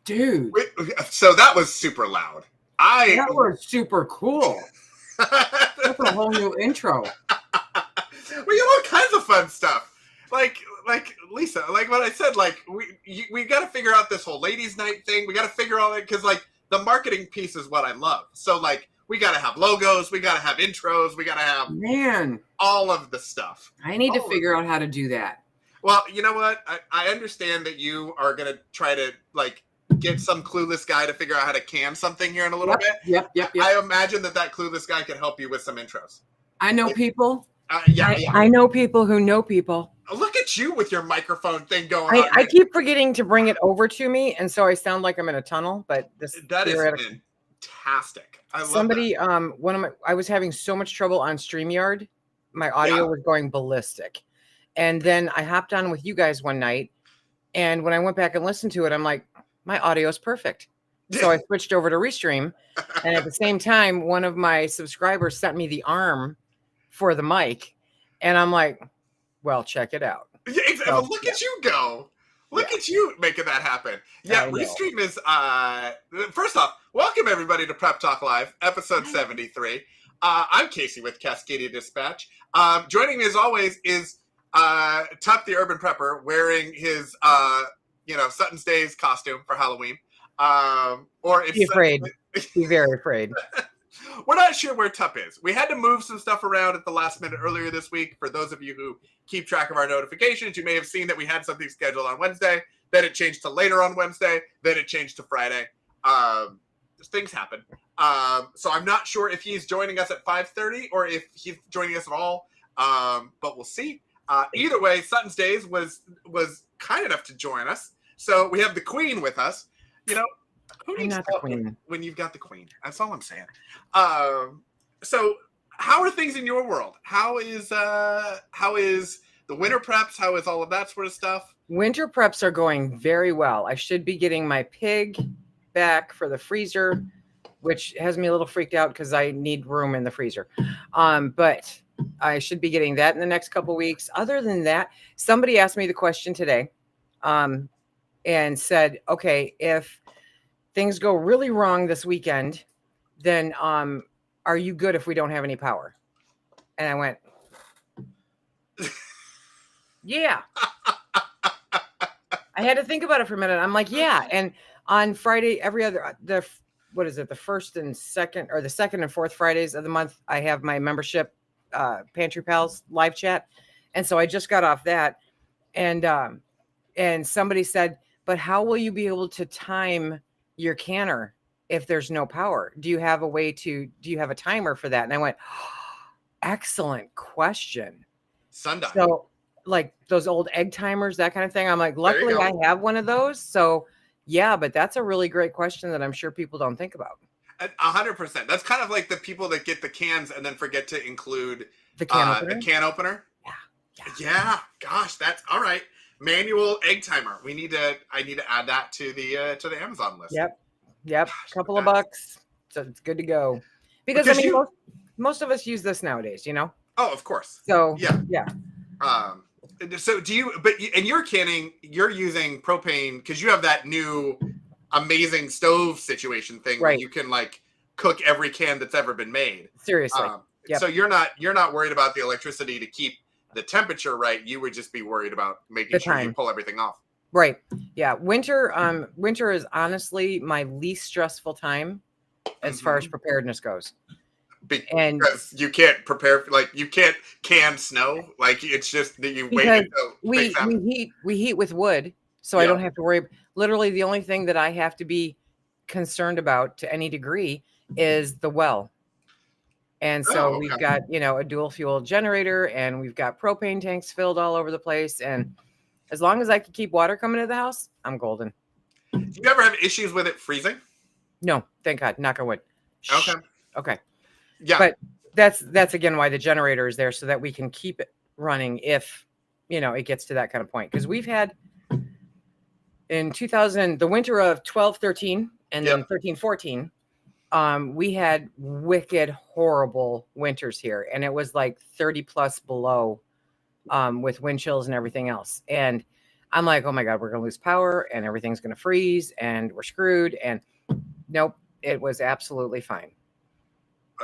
Dude, So that was super loud. that was super cool. That's a whole new intro. We got all kinds of fun stuff. Like Lisa, like what I said, like we got to figure out this whole ladies' night thing. We got to figure all that because like the marketing piece is what I love. So like we got to have logos, we got to have intros, we got to have all of the stuff. I need to figure out how to do that. Well, you know what? I understand that you are gonna try to like get some clueless guy to figure out how to can something here in a little bit. Yep. I imagine that clueless guy could help you with some intros. I know people. Yeah. I know people who know people. Look at you with your microphone thing going on. I keep forgetting to bring it over to me, and so I sound like I'm in a tunnel. But that is fantastic. I love somebody. I was having so much trouble on StreamYard. My audio was going ballistic, and then I hopped on with you guys one night, and when I went back and listened to it, I'm like, my audio is perfect. So I switched over to Restream, and at the same time, one of my subscribers sent me the arm for the mic, and I'm like, well, check it out. Yeah, exactly. So, look at you go. Look at you making that happen. Yeah, Restream is first off, welcome everybody to Prep Talk Live, episode 73. I'm Casey with Cascadia Dispatch. Joining me as always is Tuck the Urban Prepper wearing his Sutton's Days costume for Halloween. Or if be afraid. Be very afraid. We're not sure where Tup is. We had to move some stuff around at the last minute earlier this week. For those of you who keep track of our notifications, you may have seen that we had something scheduled on Wednesday. Then it changed to later on Wednesday. Then it changed to Friday. Things happen. So I'm not sure if he's joining us at 5:30 or if he's joining us at all. But we'll see. Either way, Sutton's Days was kind enough to join us. So we have the Queen with us. You know, who needs help when you've got the Queen? That's all I'm saying. So how are things in your world? How is the winter preps? How is all of that sort of stuff? Winter preps are going very well. I should be getting my pig back for the freezer, which has me a little freaked out because I need room in the freezer. But I should be getting that in the next couple of weeks. Other than that, somebody asked me the question today and said, okay, if things go really wrong this weekend, then are you good if we don't have any power? And I went, yeah. I had to think about it for a minute. I'm like, yeah. And on Friday, the first and second, or the second and fourth Fridays of the month, I have my membership Pantry Pals live chat. And so I just got off that. And somebody said, but how will you be able to time your canner if there's no power? Do you have a timer for that? And I went, excellent question. Sundial. So like those old egg timers, that kind of thing. I'm like, luckily I have one of those. So yeah, but that's a really great question that I'm sure people don't think about. 100%. That's kind of like the people that get the cans and then forget to include the can opener. Yeah. Gosh, that's all right. Manual egg timer. I need to add that to the Amazon list. Yep. Gosh, couple of bucks. So it's good to go. Because I mean, most of us use this nowadays, you know? Oh, of course. So yeah. So do you, and you're canning, you're using propane because you have that new amazing stove situation thing where you can like cook every can that's ever been made. Seriously. So you're not worried about the electricity to keep the temperature right. You would just be worried about making sure you pull everything off. Right. Yeah. Winter is honestly my least stressful time as far as preparedness goes. Because you can't prepare, like you can't can snow, like it's just that you wait until we heat with wood, so I don't have to worry. Literally, the only thing that I have to be concerned about to any degree is the well. And so we've got a dual fuel generator, and we've got propane tanks filled all over the place. And as long as I can keep water coming to the house, I'm golden. Do you ever have issues with it freezing? No, thank God. Knock on wood. Okay. Yeah. But that's again why the generator is there, so that we can keep it running if it gets to that kind of point. Because we've had in the winter of 12-13 and then 13-14, we had wicked horrible winters here, and it was like 30 plus below with wind chills and everything else. And I'm like, oh my God, we're going to lose power and everything's going to freeze and we're screwed. And nope, it was absolutely fine.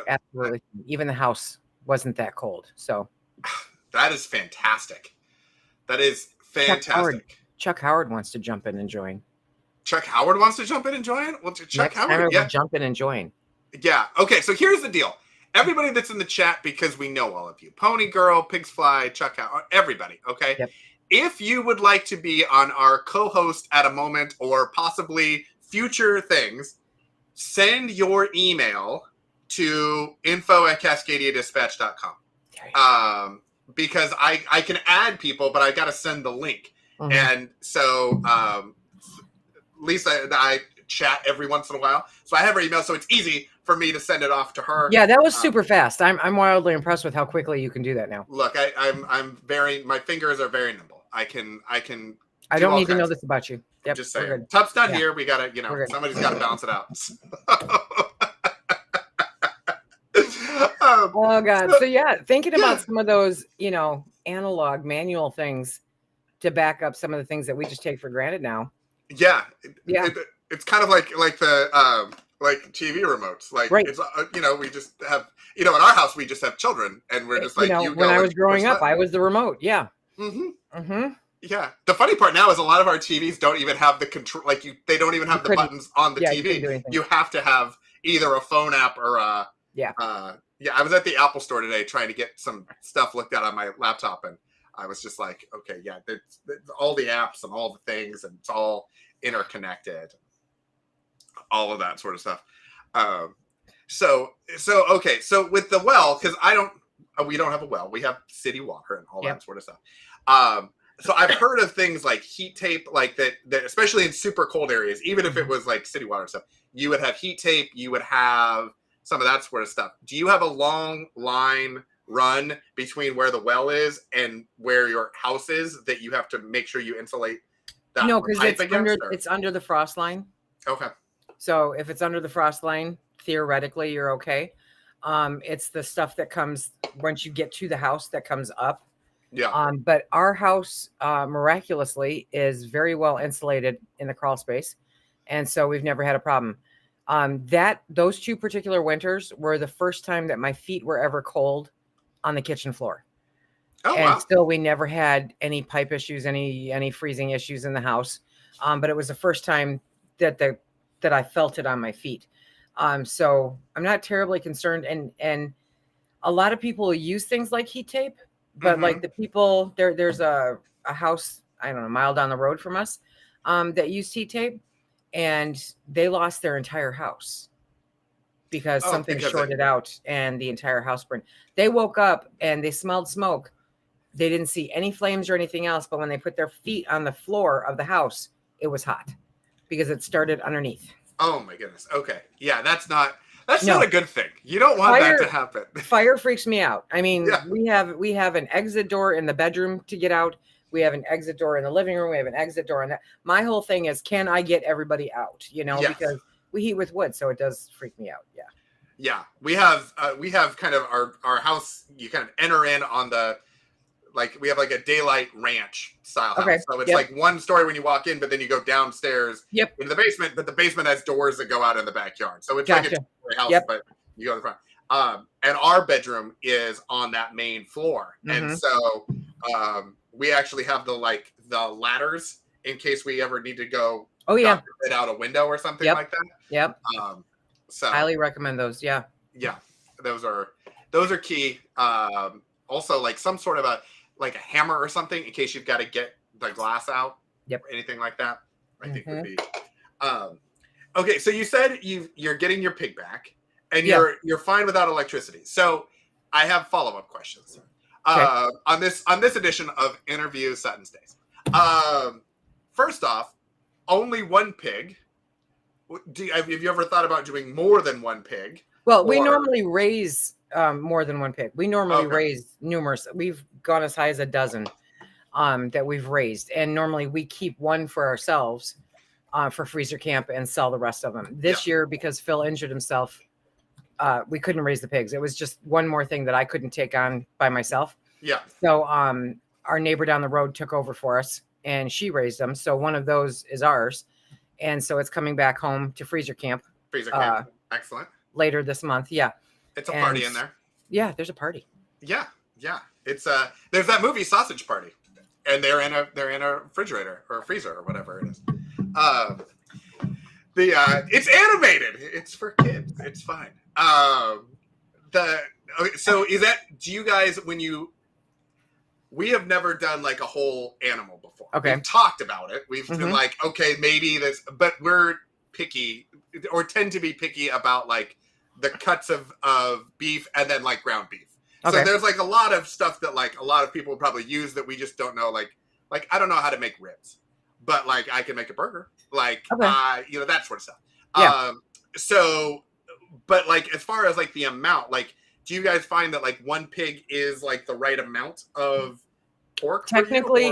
Absolutely. Even the house wasn't that cold. So that is fantastic. That is fantastic. Chuck Howard wants to jump in and join. Chuck Howard wants to jump in and join? Well, Chuck Next Howard, time we'll jump in and join. Yeah. Okay, so here's the deal. Everybody that's in the chat, because we know all of you, Pony Girl, Pigs Fly, Chuck Howard, everybody, okay? Yep. If you would like to be on our co-host at a moment or possibly future things, send your email to info@cascadiadispatch.com. Because I can add people, but I got to send the link. Mm-hmm. And so Lisa and I chat every once in a while. So I have her email, so it's easy for me to send it off to her. Yeah, that was super fast. I'm wildly impressed with how quickly you can do that now. Look, I'm very, my fingers are very nimble. I don't need to know this about you. Yep, just saying. Tup's not here. We gotta, somebody's gotta balance it out. Oh God. So yeah, thinking about some of those, analog manual things to back up some of the things that we just take for granted now. Yeah. It's kind of like the like TV remotes. Like, right. It's we just have, in our house we just have children, and we're just like, when I was growing up, I was the remote. Yeah. Mm-hmm. Mm-hmm. Yeah. The funny part now is a lot of our TVs don't even have the control. Like they don't even have the buttons on the TV. You have to have either a phone app or a I was at the Apple store today trying to get some stuff looked at on my laptop, and I was just like, okay, yeah, it's all the apps and all the things, and it's all interconnected, all of that sort of stuff. So with the well, because we don't have a well, we have city water and all that sort of stuff. So I've heard of things like heat tape, like that especially in super cold areas, even if it was like city water stuff, you would have heat tape, you would have some of that sort of stuff. Do you have a long line run between where the well is and where your house is that you have to make sure you insulate that? No, because it's under the frost line. Okay. So if it's under the frost line, theoretically you're okay. It's the stuff that comes once you get to the house that comes up. Yeah. But our house miraculously is very well insulated in the crawl space, and so we've never had a problem. Those two particular winters were the first time that my feet were ever cold on the kitchen floor. Oh, and wow. Still we never had any pipe issues, any freezing issues in the house. But it was the first time that I felt it on my feet. So I'm not terribly concerned. And a lot of people use things like heat tape, but like the people there's a house, I don't know, a mile down the road from us, that used heat tape. And they lost their entire house because something shorted out and the entire house burned. They woke up and they smelled smoke. They didn't see any flames or anything else. But when they put their feet on the floor of the house, it was hot because it started underneath. Oh my goodness. Okay. Yeah, that's not a good thing. You don't want that to happen. Fire freaks me out. I mean, we have an exit door in the bedroom to get out. We have an exit door in the living room. We have an exit door in that. My whole thing is, can I get everybody out? Because we heat with wood, so it does freak me out. Yeah. Yeah. We have kind of our house. You kind of enter in on the, like, we have like a daylight ranch style house. So it's like one story when you walk in, but then you go downstairs into the basement, but the basement has doors that go out in the backyard. So it's like a two-story house, but you go to the front. And our bedroom is on that main floor. Mm-hmm. And so, we actually have the ladders in case we ever need to go out a window or something like that. Yep. So highly recommend those. Yeah. Yeah. Those are key. Also like some sort of a hammer or something in case you've got to get the glass out. Yep. Anything like that, I think would be. Okay. So you said you're getting your pig back and you're fine without electricity. So I have follow-up questions. On this edition of Interview Sutton Stays. First off, only one pig. Have you ever thought about doing more than one pig? Well, we normally raise more than one pig. We normally raise numerous. We've gone as high as a dozen that we've raised, and normally we keep one for ourselves for freezer camp and sell the rest of them. This year, because Phil injured himself, we couldn't raise the pigs. It was just one more thing that I couldn't take on by myself. Yeah. So our neighbor down the road took over for us. and she raised them. So one of those is ours. And so it's coming back home to freezer camp. Freezer camp. Excellent. Later this month. Yeah. It's a party in there. Yeah, there's a party. Yeah. It's there's that movie Sausage Party, and they're in a refrigerator or a freezer or whatever it is. It's animated. It's for kids. It's fine. So do you guys, we have never done like a whole animal before. Okay. We've talked about it. We've been like, okay, maybe this, but we're picky or tend to be picky about like the cuts of beef and then like ground beef. Okay. So there's like a lot of stuff that like a lot of people would probably use that we just don't know. Like I don't know how to make ribs, but like I can make a burger, like, that sort of stuff. Yeah. But like, as far as like the amount, like, do you guys find that like one pig is like the right amount of pork? Technically,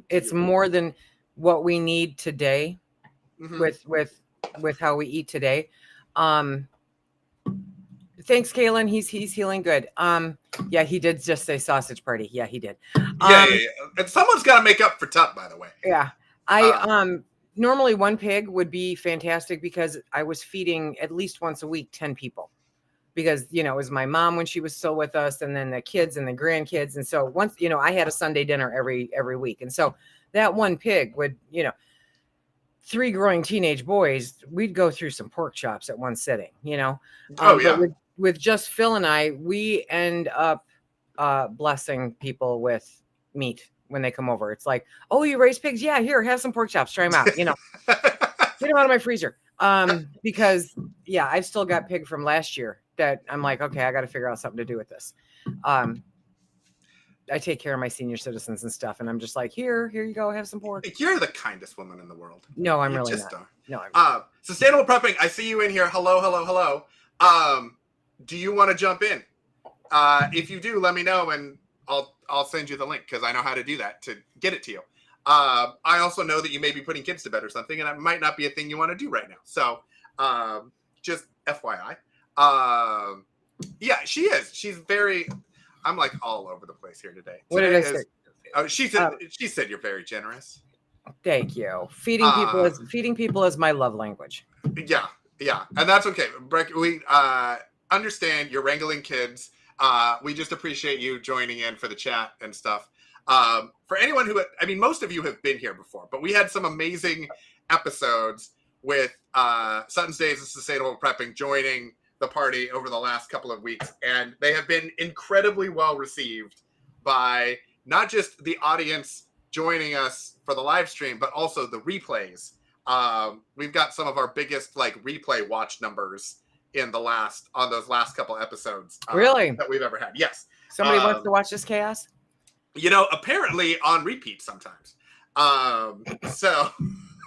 it's more than what we need today with how we eat today. Thanks, Kaylin. He's healing good. Yeah, he did just say sausage party. Yeah, he did. Yeah. And someone's got to make up for Tup, by the way. Yeah. Normally one pig would be fantastic because I was feeding at least once a week 10 people. Because, it was my mom when she was still with us, and then the kids and the grandkids. And so once, I had a Sunday dinner every week. And so that one pig would, 3 growing teenage boys, we'd go through some pork chops at one sitting, But with just Phil and I, we end up blessing people with meat when they come over. It's like, oh, you raise pigs? Yeah, here, have some pork chops. Try them out, Get them out of my freezer. Because, I've still got pig from last year that I'm like, okay, I got to figure out something to do with this. I take care of my senior citizens and stuff, and I'm just like, here you go, have some pork. You're the kindest woman in the world. No, I'm really not. No, I'm not. Sustainable prepping. I see you in here. Hello. Do you want to jump in? If you do, let me know, and I'll send you the link because I know how to do that to get it to you. I also know that you may be putting kids to bed or something, and it might not be a thing you want to do right now. So, just FYI. Yeah, she is. She's very. I'm like all over the place here today. What did I say? Oh, she said you're very generous. Thank you. Feeding people is my love language. Yeah, and that's okay. We understand you're wrangling kids. We just appreciate you joining in for the chat and stuff. For anyone who, most of you have been here before, but we had some amazing episodes with Sutton's Days of Sustainable Prepping joining the party over the last couple of weeks, and they have been incredibly well received by not just the audience joining us for the live stream, but also the replays. We've got some of our biggest replay watch numbers on those last couple episodes. Really? That we've ever had. Yes. Somebody wants to watch this chaos? Apparently on repeat sometimes. So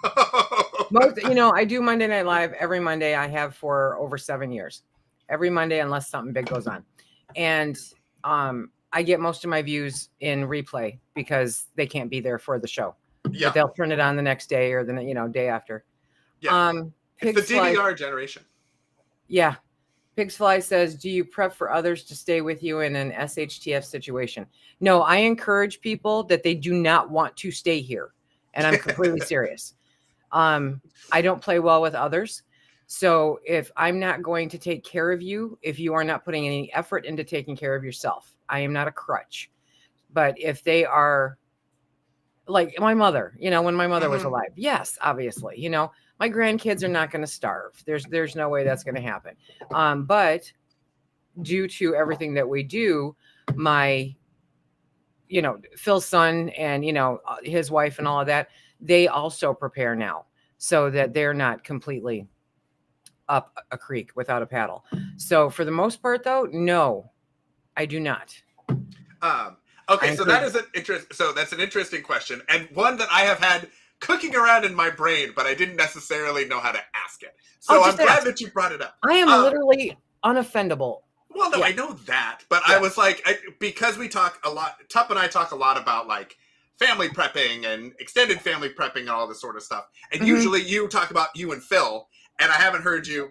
I do Monday Night Live every Monday. I have for over 7 years. Every Monday, unless something big goes on. And I get most of my views in replay because they can't be there for the show. Yeah. But they'll turn it on the next day or the day after. Yeah. It's the DVR generation. Yeah. Pigsfly says, do you prep for others to stay with you in an SHTF situation? No, I encourage people that they do not want to stay here. And I'm completely serious. I don't play well with others. So if I'm not going to take care of you, if you are not putting any effort into taking care of yourself, I am not a crutch. But if they are like my mother, when my mother was alive, yes, obviously, my grandkids are not going to starve. There's no way that's going to happen. But due to everything that we do, my, Phil's son and, his wife and all of that, they also prepare now so that they're not completely up a creek without a paddle. So for the most part, though, no, I do not. Okay, so that's an interesting question, and one that I have had cooking around in my brain, but I didn't necessarily know how to ask it. So I'm glad that you brought it up. I am literally unoffendable. Well, no, yeah. I know that, but yeah. I was like, because we talk a lot, Tup and I talk a lot about family prepping and extended family prepping and all this sort of stuff. And usually you talk about you and Phil, and I haven't heard you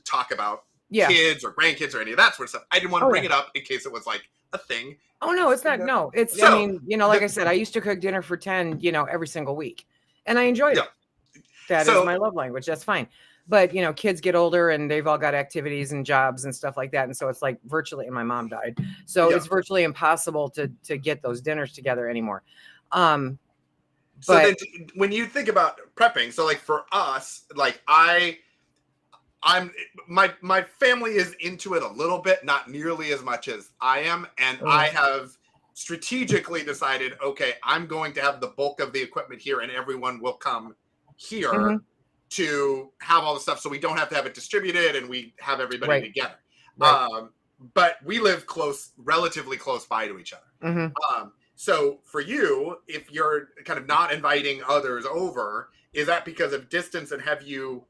talk about Yeah. kids or grandkids or any of that sort of stuff. I didn't want to bring it up in case it was like a thing. Oh no, it's not. No, it's. So, I mean, like I said, I used to cook dinner for 10, every single week, and I enjoyed it. That is my love language. That's fine. But kids get older and they've all got activities and jobs and stuff like that, and so it's like virtually. And my mom died, so it's virtually impossible to get those dinners together anymore. So then when you think about prepping, so like for us, like my family is into it a little bit, not nearly as much as I am. And I have strategically decided, okay, I'm going to have the bulk of the equipment here and everyone will come here to have all the stuff. So we don't have to have it distributed and we have everybody together. Right. But we live relatively close by to each other. So for you, if you're kind of not inviting others over, is that because of distance? And have you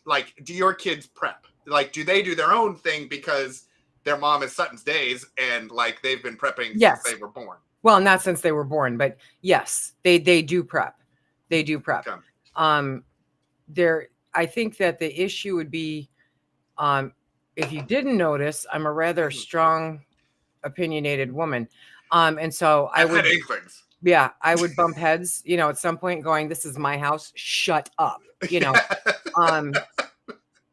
like, do your kids prep? Like, do they do their own thing because their mom is Sutton's Days and like they've been prepping since they were born? Well, not since they were born, but yes, they do prep. They do prep. Okay. I think that the issue would be, if you didn't notice, I'm a rather strong, opinionated woman. And so I would, I would bump heads, at some point going, this is my house, shut up,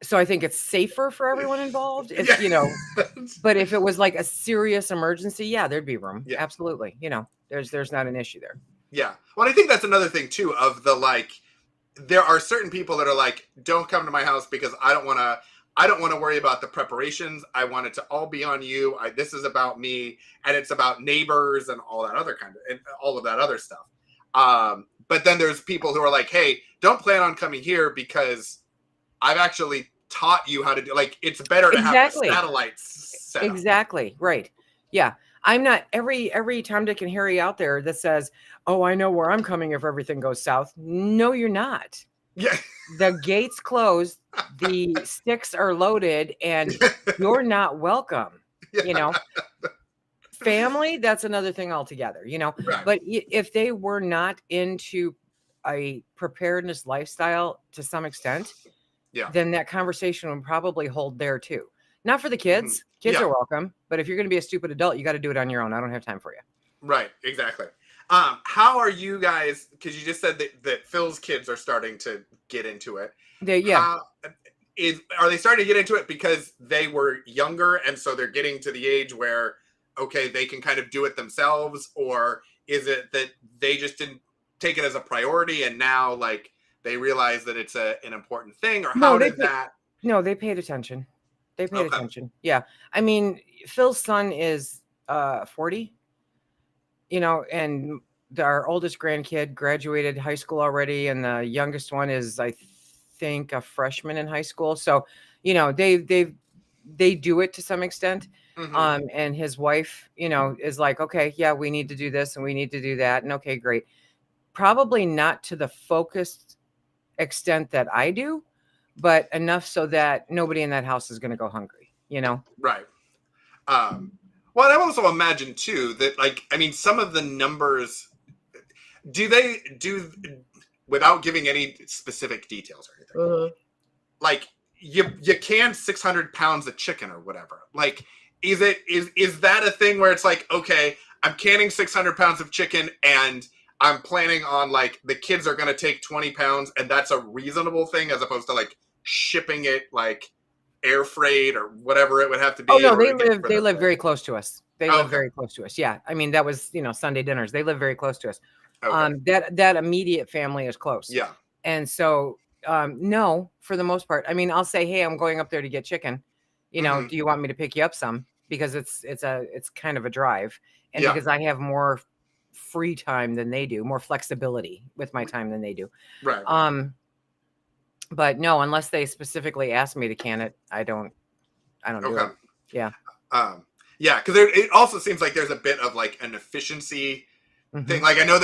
so I think it's safer for everyone involved if, but if it was like a serious emergency, there'd be room. Yeah. Absolutely. There's not an issue there. Yeah. Well, I think that's another thing too, of the, like, there are certain people that are like, don't come to my house because I don't want to worry about the preparations. I want it to all be on you. This is about me, and it's about neighbors and all that other and all of that other stuff. But then there's people who are like, hey, don't plan on coming here because I've actually taught you how to do, like, it's better to have the satellites set up. Exactly. Right. Yeah. I'm not every Tom, Dick, and Harry out there that says, oh, I know where I'm coming if everything goes south. No, you're not. Yeah. The gates closed, the sticks are loaded, and you're not welcome. Family, that's another thing altogether, Right. But if they were not into a preparedness lifestyle to some extent, then that conversation would probably hold there too. Not for the kids. Kids are welcome, but if you're going to be a stupid adult, you got to do it on your own. I don't have time for you. Right. Exactly. How are you guys? Because you just said that Phil's kids are starting to get into it. Are they starting to get into it because they were younger and so they're getting to the age where, okay, they can kind of do it themselves? Or is it that they just didn't take it as a priority and now like they realize that it's an important thing? Or how did that? No, they paid attention. They paid attention. Yeah. I mean, Phil's son is 40, and our oldest grandkid graduated high school already. And the youngest one is, I think, a freshman in high school. So, they do it to some extent. And his wife, is like, okay, yeah, we need to do this and we need to do that. And okay, great. Probably not to the focused extent that I do, but enough so that nobody in that house is going to go hungry, Right. Well, I also imagine too that, like, I mean, some of the numbers, without giving any specific details or anything, like you can 600 pounds of chicken or whatever. Like, is that a thing where it's like, okay, I'm canning 600 pounds of chicken and I'm planning on, like, the kids are going to take 20 pounds and that's a reasonable thing as opposed to like shipping it like air freight or whatever it would have to be? Oh no, they live very close to us. They live very close to us. Yeah. I mean, that was, Sunday dinners. They live very close to us. Okay. That immediate family is close. Yeah. And so, no, for the most part, I mean, I'll say, hey, I'm going up there to get chicken. Do you want me to pick you up some? Because it's kind of a drive. And because I have more free time than they do, more flexibility with my time than they do. Right. But no, unless they specifically ask me to can it, I don't do it. Yeah. Yeah. Cause it also seems like there's a bit of like an efficiency thing. Like, I know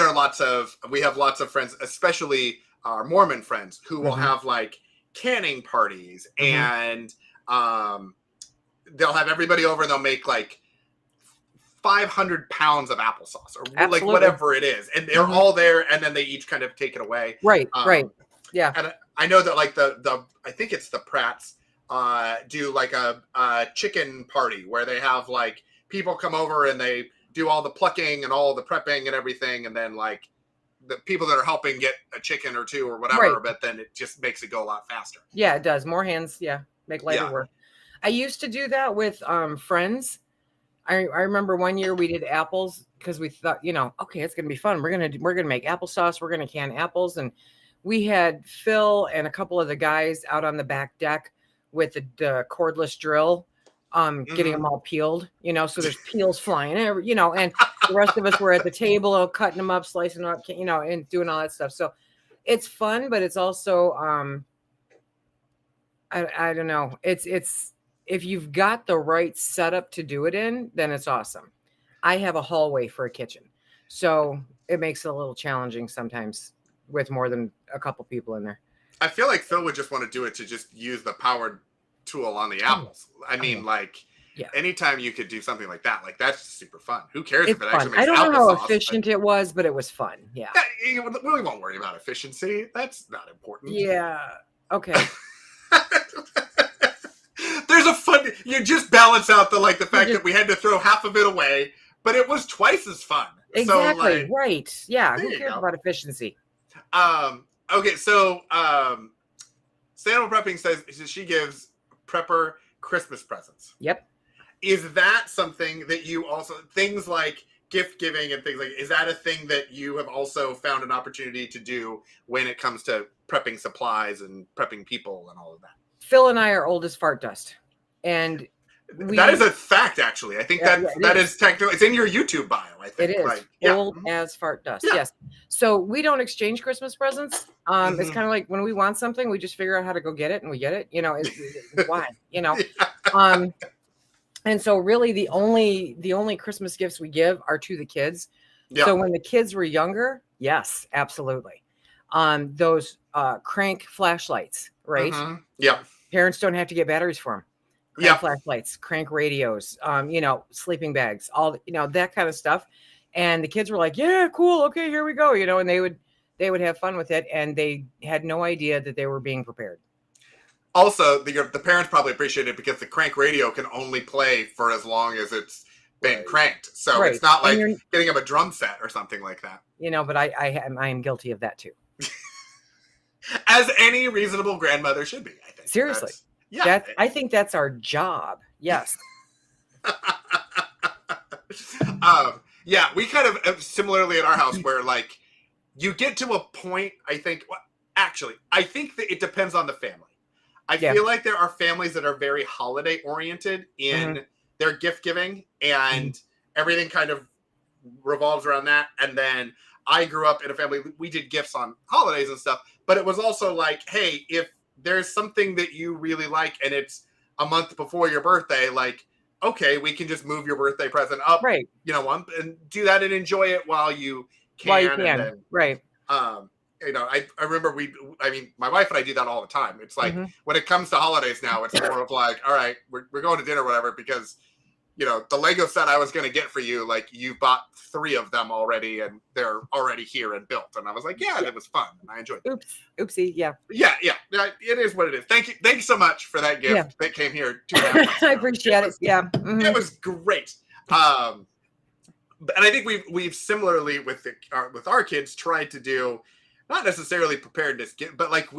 we have lots of friends, especially our Mormon friends, who will have like canning parties and, they'll have everybody over and they'll make like 500 pounds of applesauce or like whatever it is. And they're all there and then they each kind of take it away. Right. Right. Yeah. And I know that like I think it's the Pratts, do like a chicken party where they have like people come over and they do all the plucking and all the prepping and everything, and then like the people that are helping get a chicken or two or whatever, but then it just makes it go a lot faster. Yeah, it does. More hands, make lighter work. I used to do that with friends. I remember one year we did apples because we thought, okay, it's gonna be fun. We're gonna make applesauce. We're gonna can apples, and we had Phil and a couple of the guys out on the back deck with the cordless drill, getting them all peeled. So there's peels flying, and the rest of us were at the table cutting them up, slicing them up, and doing all that stuff. So it's fun, but it's also I don't know. It's if you've got the right setup to do it in, then it's awesome. I have a hallway for a kitchen, so it makes it a little challenging sometimes with more than a couple people in there. I feel like Phil would just want to do it to just use the powered tool on the apples. I mean, anytime you could do something like that, like that's super fun. Who cares if it actually makes I don't know how applesauce, efficient it was, but it was fun. Yeah. We won't worry about efficiency. That's not important. Yeah. Okay. There's a fun. You just balance out the fact that we had to throw half of it away, but it was twice as fun. Exactly. So, right. Yeah. Who cares about efficiency? Okay. So, Santa Prepping says she gives prepper Christmas presents. Yep. Is that something that you also, things like gift giving and things like, is that a thing that you have also found an opportunity to do when it comes to prepping supplies and prepping people and all of that? Phil and I are old as fart dust. And that is a fact, actually. I think that is technical. It's in your YouTube bio, I think. It is. Right? Old as fart dust. Yeah. Yes. So we don't exchange Christmas presents. It's kind of like when we want something, we just figure out how to go get it and we get it. Why? And so really the only Christmas gifts we give are to the kids. Yeah. So when the kids were younger, yes, absolutely. Those crank flashlights, right? Yeah. Parents don't have to get batteries for them. Crank flashlights, crank radios, sleeping bags, all that kind of stuff. And the kids were like, yeah, cool. Okay, here we go. And they would have fun with it. And they had no idea that they were being prepared. Also, the parents probably appreciate it because the crank radio can only play for as long as it's been cranked. So it's not like getting them a drum set or something like that. But I am guilty of that too. As any reasonable grandmother should be, I think. Seriously. I think that's our job. Yes. We kind of similarly at our house where like you get to a point, I think, I think that it depends on the family. I feel like there are families that are very holiday oriented in their gift giving and everything kind of revolves around that. And then I grew up in a family, we did gifts on holidays and stuff, but it was also like, hey, if there's something that you really like and it's a month before your birthday, like, okay, we can just move your birthday present up, and do that and enjoy it while you can. And then, right. I remember my wife and I do that all the time. It's like when it comes to holidays now, it's more of like, all right, we're going to dinner or whatever, because the Lego set I was going to get for you, like you bought 3 of them already and they're already here and built. And I was like, it was fun. And I enjoyed it. Oopsie. Yeah. Yeah. It is what it is. Thank you so much for that gift that came here. I appreciate it. Yeah. It was great. And I think we've similarly with our kids tried to do not necessarily preparedness, but like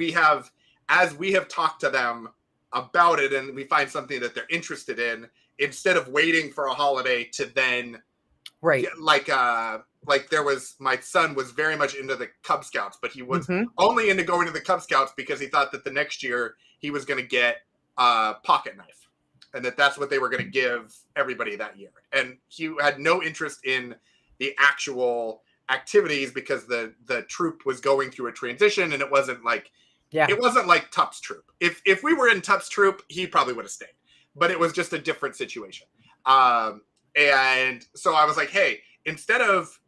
as we have talked to them about it and we find something that they're interested in, instead of waiting for a holiday to then like there was, my son was very much into the Cub Scouts, but he was only into going to the Cub Scouts because he thought that the next year he was going to get a pocket knife and that's what they were going to give everybody that year. And he had no interest in the actual activities because the troop was going through a transition and it wasn't like Tup's troop. If we were in Tup's troop, he probably would have stayed. But it was just a different situation. And so I was like, hey, instead of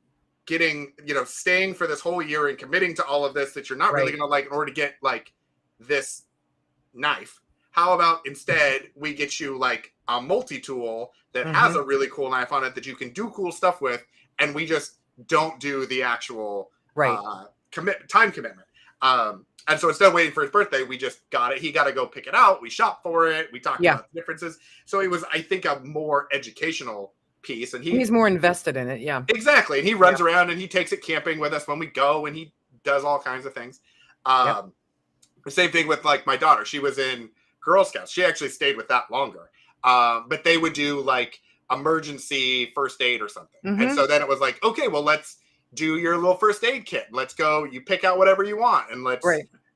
getting, staying for this whole year and committing to all of this that you're not really going to like in order to get like this knife, how about instead we get you like a multi-tool that has a really cool knife on it that you can do cool stuff with, and we just don't do the actual time commitment. And so instead of waiting for his birthday, we just got it. He got to go pick it out. We shopped for it. We talked about the differences. So it was, I think, a more educational piece. And he's more invested in it. Yeah, exactly. And he runs around and he takes it camping with us when we go, and he does all kinds of things. The same thing with like my daughter. She was in Girl Scouts. She actually stayed with that longer. But they would do like emergency first aid or something. And so then it was like, okay, well, let's do your little first aid kit. Let's go. You pick out whatever you want, and let's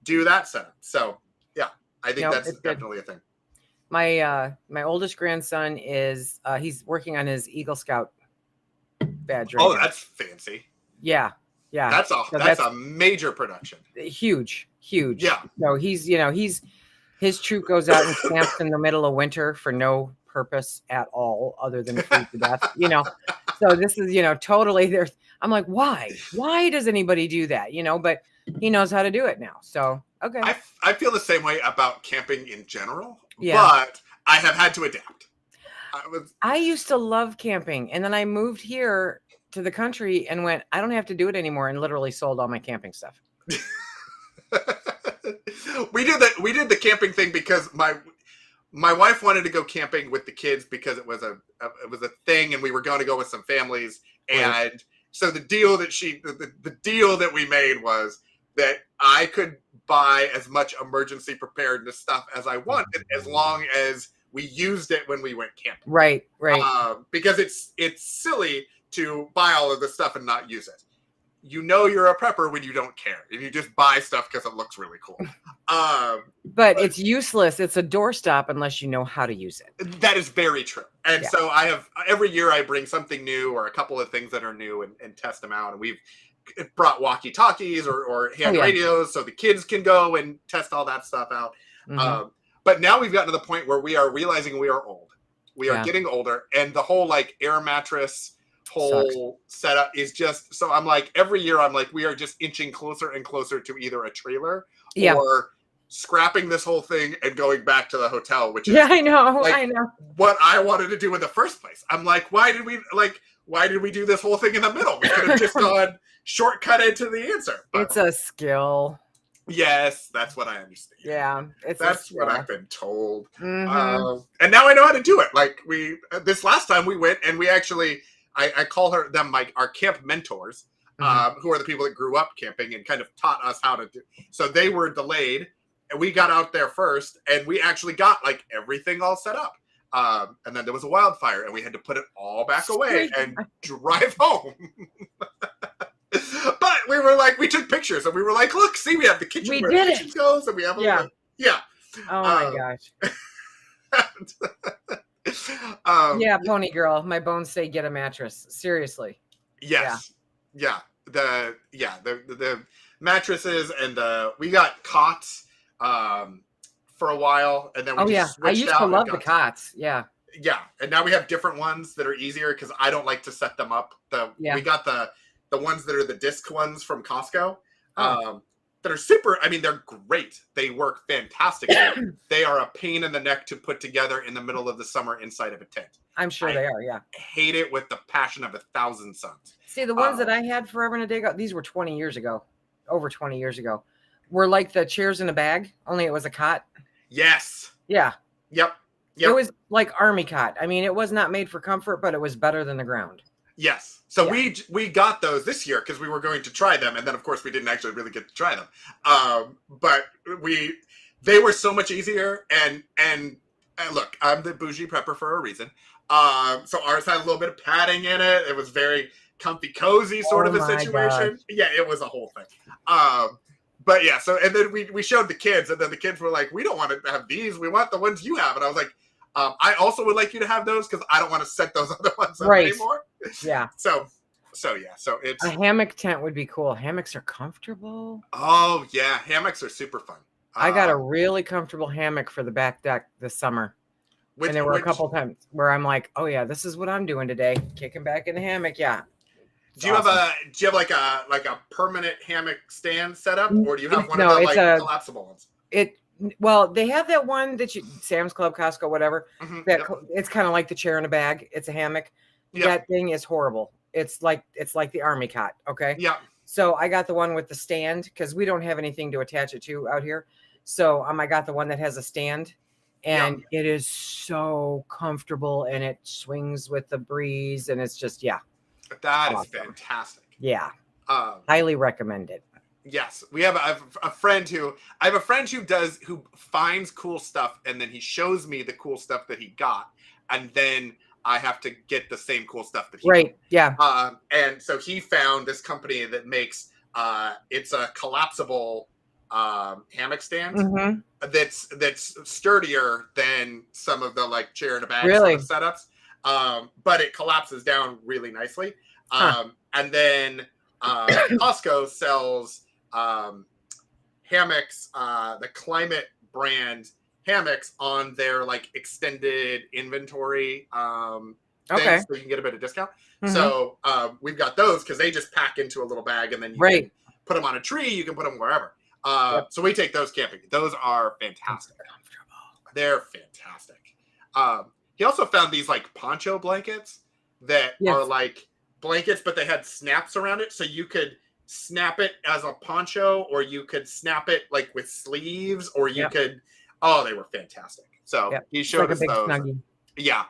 do that setup. So yeah, I think that's definitely a thing. My oldest grandson is he's working on his Eagle Scout badge. Right now. That's fancy. Yeah. That's a major production. Huge. Yeah. So his troop goes out and camps in the middle of winter for no purpose at all other than freeze to death. So this is totally there. I'm like, why does anybody do that? But he knows how to do it now. So okay. I feel the same way about camping in general, but I have had to adapt. I used to love camping, and then I moved here to the country and went, I don't have to do it anymore, and literally sold all my camping stuff. We did the camping thing because my wife wanted to go camping with the kids because it was a thing, and we were going to go with some families. And so the deal that we made was that I could buy as much emergency preparedness stuff as I wanted, as long as we used it when we went camping. Right. Because it's silly to buy all of this stuff and not use it. You're a prepper when you don't care and you just buy stuff because it looks really cool. But it's useless. It's a doorstop unless you know how to use it. That is very true. And so every year I bring something new or a couple of things that are new and test them out. And we've brought walkie-talkies or radios so the kids can go and test all that stuff out. But now we've gotten to the point where we are realizing we are old. We are getting older, and the whole like air mattress setup is just, so I'm like, every year I'm like, we are just inching closer and closer to either a trailer or scrapping this whole thing and going back to the hotel, which is I know what I wanted to do in the first place. I'm like, why did we do this whole thing in the middle? We could have just gone shortcutted to the answer. But it's a skill. Yes, that's what I understand. Yeah, that's what I've been told. And now I know how to do it. Like this last time we went, and we actually, I call them our camp mentors, who are the people that grew up camping and kind of taught us how to do. So they were delayed, and we got out there first, and we actually got like everything all set up. And then there was a wildfire, and we had to put it all back away and drive home. But we were like, we took pictures, and we were like, look, see, we have the kitchen where the kitchen goes, and we have Oh my gosh. Pony girl, my bones say get a mattress. Seriously. Yes. Yeah. The mattresses, and we got cots for a while, and then we I used to love the cots. Yeah, and now we have different ones that are easier because I don't like to set them up. We got the ones that are the disc ones from Costco. That are super. I mean, they're great. They work fantastically. They are a pain in the neck to put together in the middle of the summer inside of a tent. I'm sure they are. Yeah. Hate it with the passion of 1,000 suns. See, the ones that I had forever and a day ago, these were 20 years ago, over 20 years ago, were like the chairs in a bag, only it was a cot. Yes. Yeah. Yep. It was like army cot. I mean, it was not made for comfort, but it was better than the ground. Yes. So we got those this year because we were going to try them, and then of course we didn't actually really get to try them. But they were so much easier, and look, I'm the bougie prepper for a reason. So ours had a little bit of padding in it. It was very comfy, cozy sort of a situation. God. Yeah, it was a whole thing. But yeah, so and then we showed the kids, and then the kids were like, "We don't want to have these. We want the ones you have." And I was like, I also would like you to have those because I don't want to set those other ones up anymore. Yeah. So it's a hammock tent would be cool. Hammocks are comfortable. Oh yeah, hammocks are super fun. I got a really comfortable hammock for the back deck this summer. And there were a couple times where I'm like, oh yeah, this is what I'm doing today. Kicking back in the hammock. Yeah. Do you have like a permanent hammock stand set up, or do you have one of the like collapsible ones? Well, they have that one that Sam's Club, Costco, whatever. It's kind of like the chair in a bag. It's a hammock. That thing is horrible. It's like the army cot. Okay. Yeah. So I got the one with the stand because we don't have anything to attach it to out here. So I got the one that has a stand, and it is so comfortable, and it swings with the breeze, and it's just That is awesome. fantastic. Yeah, highly recommend it. Yes, I have a friend who who finds cool stuff, and then he shows me the cool stuff that he got, and then I have to get the same cool stuff that he right. got. Yeah. And so he found this company that makes it's a collapsible hammock stand Mm-hmm. that's sturdier than some of the like chair in a bag Really? sort of setups. But it collapses down really nicely. And then Costco sells hammocks, the Climate brand hammocks on their like extended inventory things, so you can get a bit of discount. Mm-hmm. So we've got those because they just pack into a little bag, and then you can put them on a tree, you can put them wherever. So we take those camping. Those are fantastic. They're fantastic. He also found these like poncho blankets that are like blankets, but they had snaps around it, so you could snap it as a poncho, or you could snap it like with sleeves, or you could. Oh, they were fantastic. So he showed us those. Snuggie. Yeah,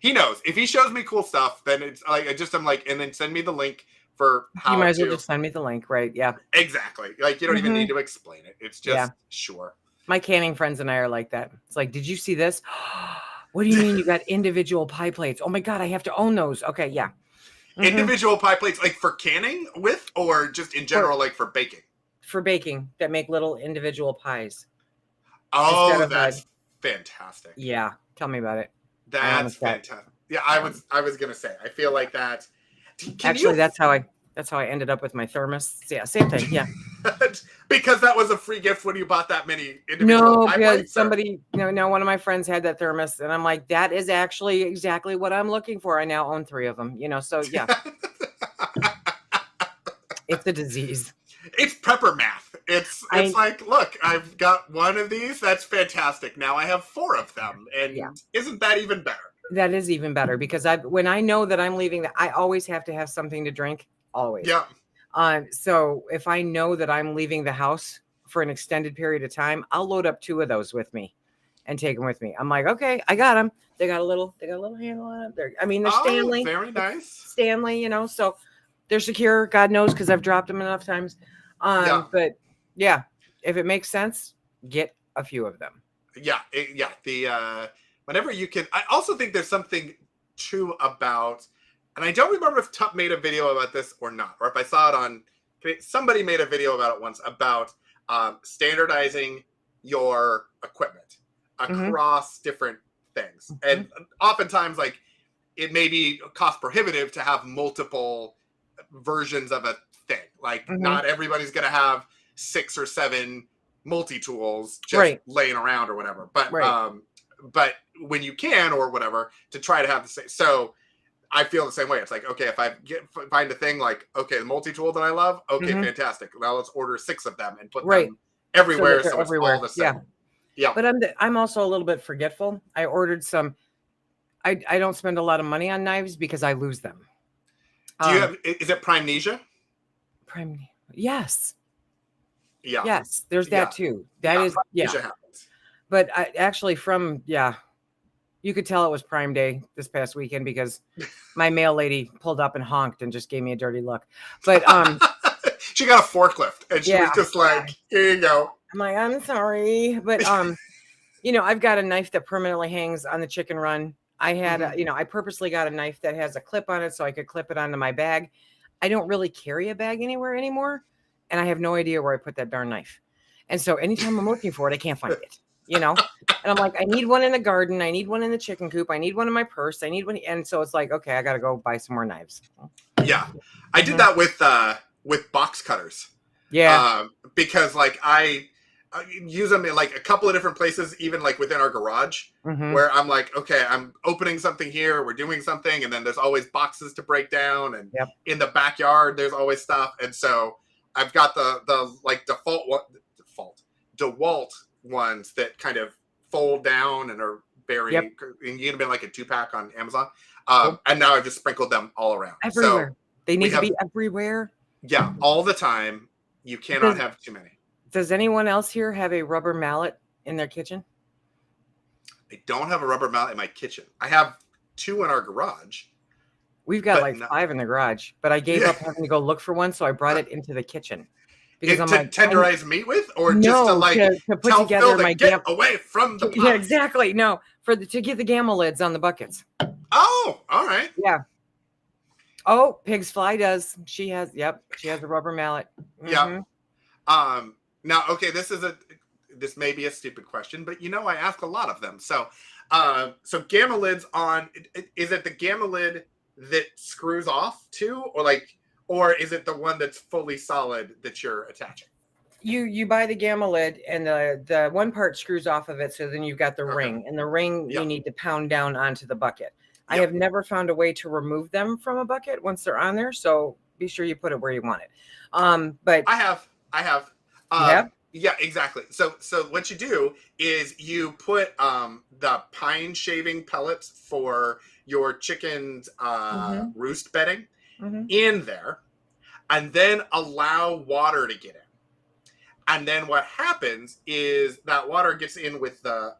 he knows. If he shows me cool stuff, then it's like I'm like, and then send me the link for how. You might as well just send me the link, right? Yeah, exactly. Like you don't even need to explain it. It's just sure. My canning friends and I are like that. It's like, did you see this? What do you mean you got individual pie plates? Oh my god, I have to own those. Okay, yeah. Mm-hmm. Individual pie plates, like for canning with, or just in general, like for baking? For baking, that make little individual pies. Oh, that's fantastic. Yeah, tell me about it. That's fantastic. Yeah, I was gonna say, I feel like that. That's how I ended up with my thermos. Yeah, same thing. Yeah. Because that was a free gift when you bought that many individual pie plates? Somebody, one of my friends had that thermos, and I'm like, that is actually exactly what I'm looking for. I now own 3 of them. So yeah. It's a disease. It's prepper math. It's like, look, I've got 1 of these. That's fantastic. Now I have 4 of them, and isn't that even better? That is even better, because when I know that I'm leaving, I always have to have something to drink. Always. Yeah. So if I know that I'm leaving the house for an extended period of time, I'll load up 2 of those with me and take them with me. I'm like, okay, I got them. They got a little handle on them. They're Stanley. Very nice. Stanley, so they're secure. God knows, because I've dropped them enough times. But yeah, if it makes sense, get a few of them. Yeah. The whenever you can. I also think there's something true about, and I don't remember if Tup made a video about this or not, or if I saw it on, somebody made a video about it once, about standardizing your equipment across different things. And oftentimes, like, it may be cost prohibitive to have multiple versions of a thing. Like, not everybody's going to have 6 or 7 multi-tools just laying around or whatever. But when you can, or whatever, to try to have the same. So I feel the same way. It's like, okay, if I find a thing like, okay, the multi-tool that I love, okay, fantastic. Now let's order 6 of them and put them everywhere, so it's all the same. Yeah. But I'm also a little bit forgetful. I ordered some. I don't spend a lot of money on knives because I lose them. Do you have? Is it Primnesia? Yes. Yeah. Yes. There's that too. That is happens. But you could tell it was Prime Day this past weekend, because my mail lady pulled up and honked and just gave me a dirty look. But she got a forklift, and she was just like, "Here you go." I'm like, I'm sorry, but I've got a knife that permanently hangs on the chicken run. I had I purposely got a knife that has a clip on it so I could clip it onto my bag. I don't really carry a bag anywhere anymore, and I have no idea where I put that darn knife. And so anytime I'm looking for it, I can't find it. And I'm like, I need one in the garden. I need one in the chicken coop. I need one in my purse. I need one. And so it's like, okay, I got to go buy some more knives. Yeah. I did that with box cutters. Yeah. Because like I use them in like a couple of different places, even like within our garage, where I'm like, okay, I'm opening something here. We're doing something. And then there's always boxes to break down. And in the backyard, there's always stuff. And so I've got the like DeWalt ones that kind of fold down and are very, and you get them in like a 2-pack on Amazon. And now I've just sprinkled them all around. Everywhere. So they need to be everywhere. Yeah, all the time. You cannot have too many. Does anyone else here have a rubber mallet in their kitchen? I don't have a rubber mallet in my kitchen. I have 2 in our garage. We've got like 5 in the garage, but I gave up having to go look for one, so I brought it into the kitchen. Because I'm to like, tenderize meat with, or just to like to put tell together Phil my to get away from the pot. Yeah, exactly. No, to get the gamma lids on the buckets. Oh, all right. Yeah. Oh, Pig's Fly does. She has a rubber mallet. Yeah. Now, okay, this may be a stupid question, but I ask a lot of them. So, so gamma lids on, is it the gamma lid that screws off too, or is it the one that's fully solid that you're attaching? You buy the gamma lid, and the one part screws off of it, so then you've got the ring, and the ring you need to pound down onto the bucket. I have never found a way to remove them from a bucket once they're on there, so be sure you put it where you want it. But I have. Yeah, exactly. So what you do is you put the pine shaving pellets for your chicken's roost bedding in there, and then allow water to get in. And then what happens is that water gets in with the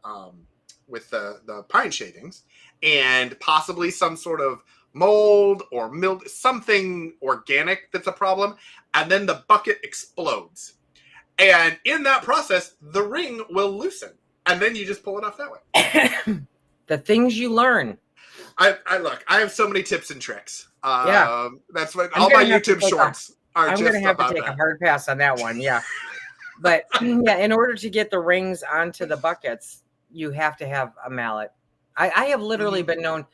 pine shavings and possibly some sort of mold or mildew, something organic that's a problem, and then the bucket explodes. And in that process, the ring will loosen, and then you just pull it off that way. The things you learn. I have so many tips and tricks. That's what all my YouTube shorts are. I'm going to have to take a hard pass on that one. Yeah. But in order to get the rings onto the buckets, you have to have a mallet. I have literally been known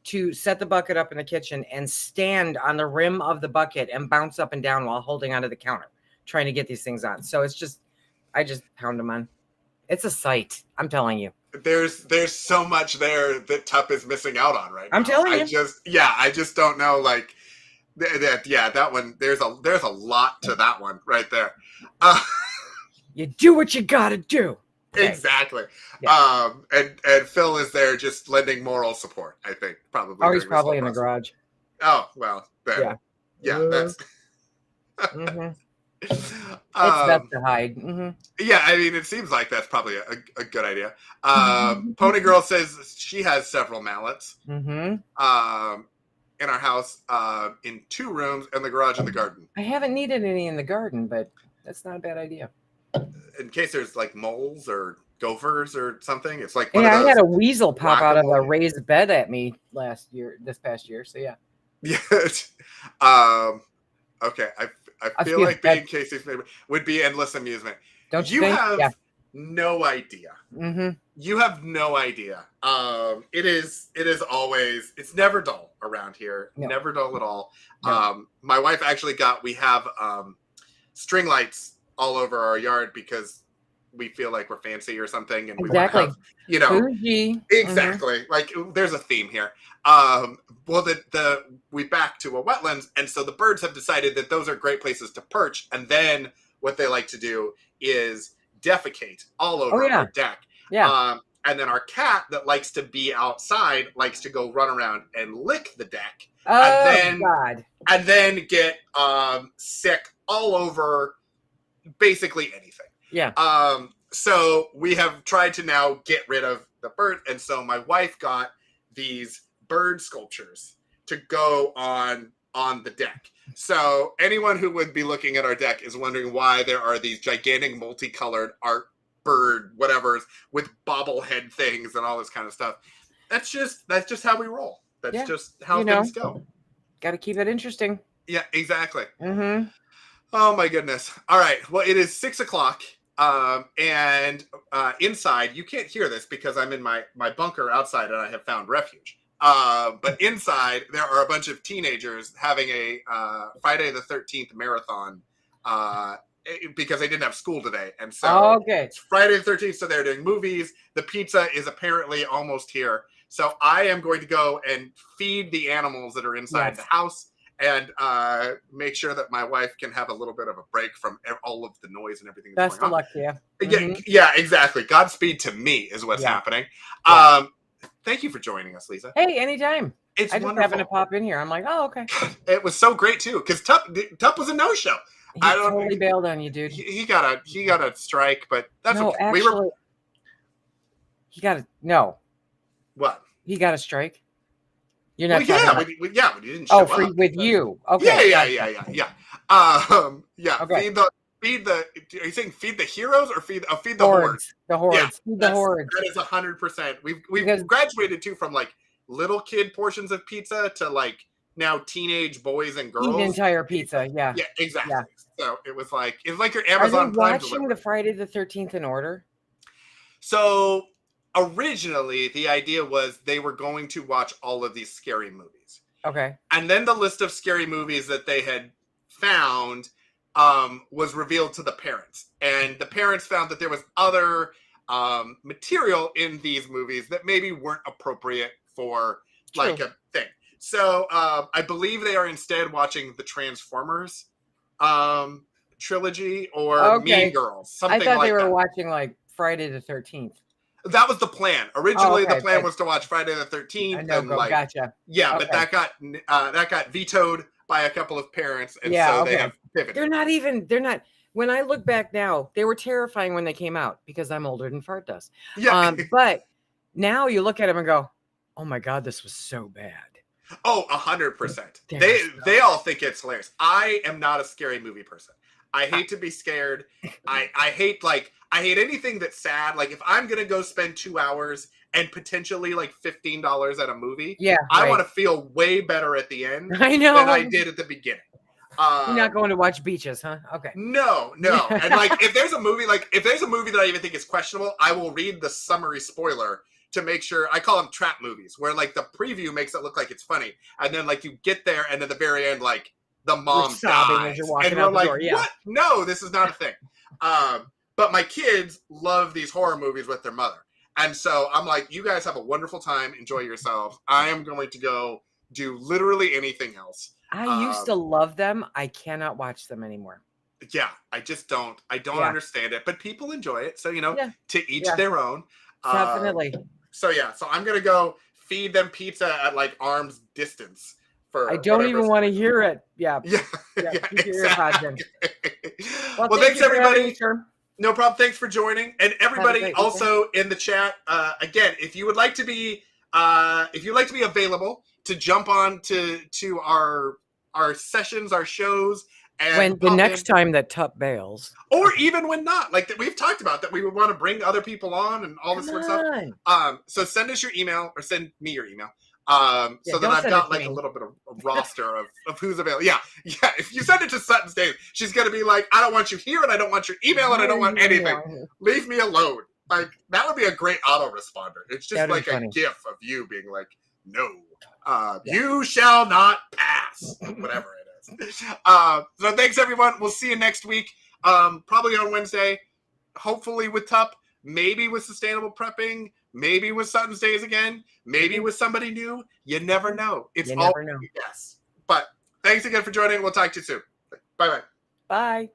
to set the bucket up in the kitchen and stand on the rim of the bucket and bounce up and down while holding onto the counter, trying to get these things on. So I just pound them on. It's a sight. I'm telling you. There's so much there that Tup is missing out on right now. I'm telling you. I just don't know, like that one. There's a lot to that one right there. You do what you gotta do. Okay. Exactly. Yeah. And Phil is there just lending moral support, I think, probably. Oh, he's probably in the garage. Oh, well, then. Yeah, that's... It's best to hide. Yeah, I mean, it seems like that's probably a good idea. Pony Girl says she has several mallets in our house, in 2 rooms, and the garage and the garden. I haven't needed any in the garden, but that's not a bad idea. In case there's like moles or gophers or something, it's like I had a weasel pop out of a raised bed at me this past year. So yeah. Okay. I feel like being Casey's favorite would be endless amusement. Don't you think? Have no idea. You have no idea. It is always, it's never dull around here. No. Never dull at all. No. My wife actually we have string lights all over our yard because we feel like we're fancy or something, and we want to have, exactly. Like there's a theme here. Well, we back to a wetlands, and so the birds have decided that those are great places to perch. And then what they like to do is defecate all over our deck. Yeah. And then our cat that likes to be outside likes to go run around and lick the deck. And then get sick all over basically anything. Yeah. So we have tried to now get rid of the bird, and so my wife got these bird sculptures to go on the deck. So anyone who would be looking at our deck is wondering why there are these gigantic multicolored art bird whatevers with bobblehead things and all this kind of stuff. That's just how we roll. That's just how things go. Got to keep it interesting. Yeah, exactly. Oh my goodness. All right. Well, it is 6:00. And inside, you can't hear this because I'm in my bunker outside and I have found refuge. But inside, there are a bunch of teenagers having a Friday the 13th marathon because they didn't have school today. And so it's Friday the 13th, so they're doing movies. The pizza is apparently almost here. So I am going to go and feed the animals that are inside the house and make sure that my wife can have a little bit of a break from all of the noise and everything that's going on. Best of luck, Yeah, exactly. Godspeed to me is what's happening. Thank you for joining us, Lisa. Hey, anytime. It's I just wonderful. happened to pop in here. I'm like, oh, okay. It was so great too because Tup was a no-show. He totally bailed on you, dude. He got a strike, but that's no, okay. Actually, he got a no. What? He got a strike. You're not. Well, talking we didn't show up. With you. Okay. Yeah. Okay. Feed the. Are you saying feed the heroes or feed the hordes? The hordes. Yeah, Feed the hordes. That is 100%. We've graduated too from like little kid portions of pizza to like now teenage boys and girls. Eat an entire pizza. Yeah. Yeah, exactly. Yeah. So it was like your Amazon Prime. Are they watching the Friday the 13th in order? So originally the idea was they were going to watch all of these scary movies. Okay. And then the list of scary movies that they had found was revealed to the parents. And the parents found that there was other material in these movies that maybe weren't appropriate for like a thing. So I believe they are instead watching the Transformers trilogy or Mean Girls. Something I thought like they were that. watching like Friday the 13th. That was the plan. Originally, the plan was to watch Friday the 13th. Gotcha. Yeah, but that got vetoed by a couple of parents, and so they have pivoted. They're not. When I look back now, they were terrifying when they came out because I'm older than Fart does. Yeah. But now you look at them and go, "Oh my God, this was so bad." Oh, 100%. They all think it's hilarious. I am not a scary movie person. I hate to be scared. I hate anything that's sad. Like if I'm gonna go spend 2 hours and potentially like $15 at a movie, I want to feel way better at the end than I did at the beginning. You're not going to watch Beaches, huh? Okay. No. And like if there's a movie that I even think is questionable, I will read the summary spoiler to make sure. I call them trap movies, where like the preview makes it look like it's funny, and then like you get there and at the very end, like the mom dies, as you're walking and out we're the like, door. what? No, this is not a thing. But my kids love these horror movies with their mother. And so I'm like, you guys have a wonderful time. Enjoy yourselves. I am going to go do literally anything else. I used to love them. I cannot watch them anymore. Yeah, I just don't. I don't understand it. But people enjoy it. So, to each their own. Definitely. So I'm going to go feed them pizza at like arm's distance. I don't even want to hear it. Yeah. Exactly. Well, thanks everybody. No problem. Thanks for joining, and everybody also in the chat. Again, if you would like to be, available to jump on to our sessions, our shows, and when the next time that Tup bails, or even when not, like that we've talked about that we would want to bring other people on and all this sort of stuff. So send us your email or send me your email. So that I've got like a little bit of a roster of who's available. Yeah. If you send it to Sutton's Daily, she's gonna be like, I don't want you here, and I don't want your email, and I don't want anything. Leave me alone. Like that would be a great autoresponder. It's just like a gif of you being like, no, you shall not pass. Whatever it is. So thanks everyone. We'll see you next week. Probably on Wednesday. Hopefully with Tup. Maybe with sustainable prepping. Maybe with Sutton's Days again. Maybe with somebody new. You never know. It's all yes. But thanks again for joining. We'll talk to you soon. Bye-bye. Bye.